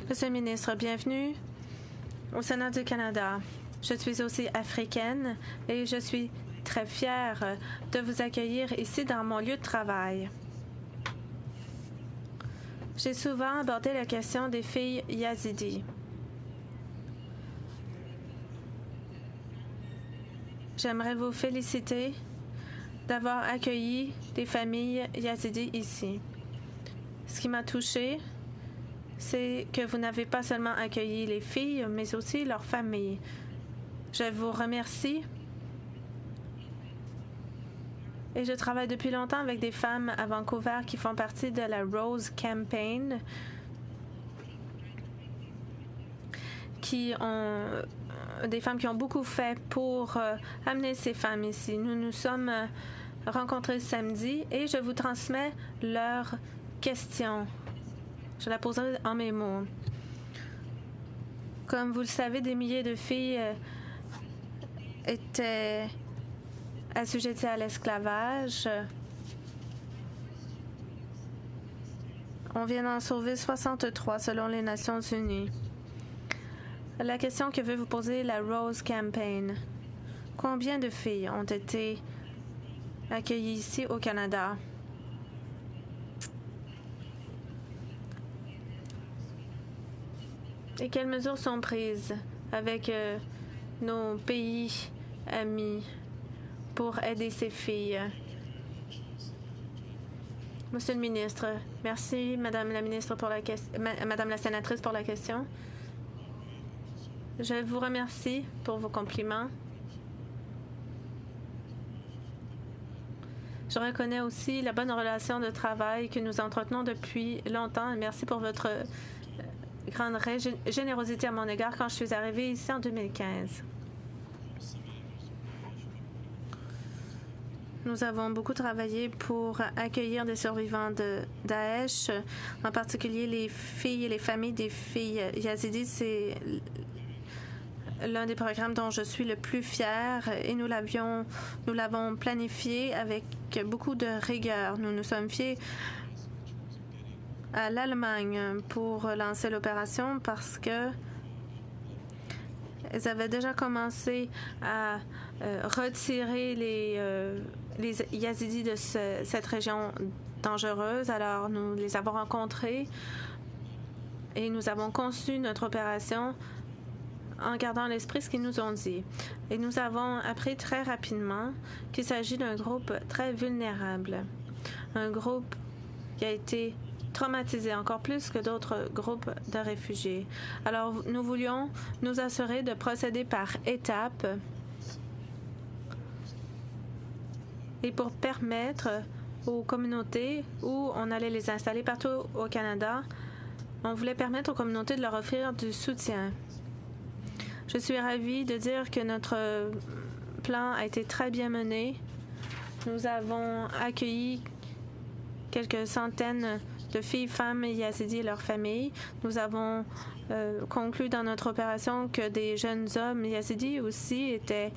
Monsieur le ministre, bienvenue au Sénat du Canada. Je suis aussi africaine et je suis très fière de vous accueillir ici dans mon lieu de travail. J'ai souvent abordé la question des filles yazidis. J'aimerais vous féliciter d'avoir accueilli des familles yazidis ici. Ce qui m'a touchée, c'est que vous n'avez pas seulement accueilli les filles, mais aussi leurs familles. Je vous remercie. Et je travaille depuis longtemps avec des femmes à Vancouver qui font partie de la Rose Campaign, des femmes qui ont beaucoup fait pour amener ces femmes ici. Nous nous sommes rencontrés samedi et je vous transmets leurs questions. Je la poserai en mes mots. Comme vous le savez, des milliers de filles étaient assujetties à l'esclavage. On vient d'en sauver 63 selon les Nations unies. La question que veut vous poser la Rose Campaign. Combien de filles ont été accueillies ici au Canada? Et quelles mesures sont prises avec nos pays amis pour aider ces filles? Monsieur le ministre, merci, Madame la ministre, pour la Madame la sénatrice, pour la question. Je vous remercie pour vos compliments. Je reconnais aussi la bonne relation de travail que nous entretenons depuis longtemps. Merci pour votre grande générosité à mon égard quand je suis arrivée ici en 2015. Nous avons beaucoup travaillé pour accueillir des survivants de Daesh, en particulier les filles et les familles des filles yazidis. C'est l'un des programmes dont je suis le plus fière et nous l'avons planifié avec beaucoup de rigueur. Nous nous sommes fiés à l'Allemagne pour lancer l'opération parce que ils avaient déjà commencé à retirer les yazidis de cette région dangereuse. Alors, nous les avons rencontrés et nous avons conçu notre opération en gardant à l'esprit ce qu'ils nous ont dit. Et nous avons appris très rapidement qu'il s'agit d'un groupe très vulnérable, un groupe qui a été traumatisé encore plus que d'autres groupes de réfugiés. Alors, nous voulions nous assurer de procéder par étapes et pour permettre aux communautés où on allait les installer partout au Canada, on voulait permettre aux communautés de leur offrir du soutien. Je suis ravie de dire que notre plan a été très bien mené. Nous avons accueilli quelques centaines de filles, femmes yazidis et leurs familles. Nous avons conclu dans notre opération que des jeunes hommes yazidis aussi étaient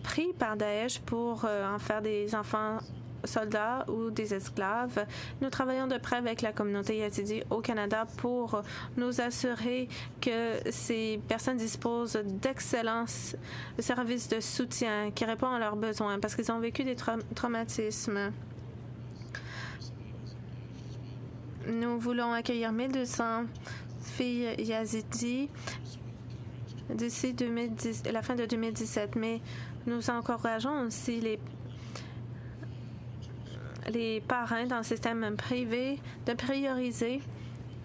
pris par Daesh pour en faire des enfants soldats ou des esclaves. Nous travaillons de près avec la communauté yazidi au Canada pour nous assurer que ces personnes disposent d'excellents services de soutien qui répondent à leurs besoins parce qu'ils ont vécu des traumatismes. Nous voulons accueillir 1200 filles yazidis d'ici la fin de 2017, mais nous encourageons aussi les parrains dans le système privé de prioriser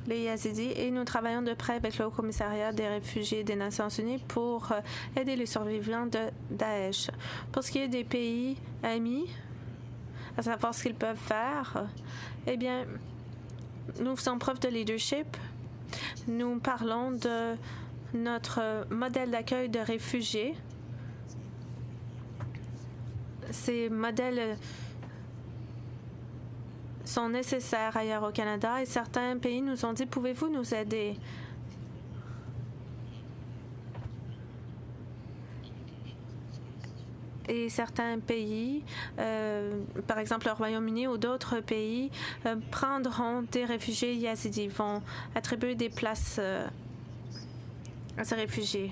les yazidis et nous travaillons de près avec le Haut-Commissariat des réfugiés des Nations unies pour aider les survivants de Daesh. Pour ce qui est des pays amis, à savoir ce qu'ils peuvent faire, eh bien, nous faisons preuve de leadership. Nous parlons de notre modèle d'accueil de réfugiés. Ces modèles sont nécessaires ailleurs au Canada et certains pays nous ont dit « Pouvez-vous nous aider? » Et certains pays, par exemple le Royaume-Uni ou d'autres pays, prendront des réfugiés yazidis, vont attribuer des places à ces réfugiés.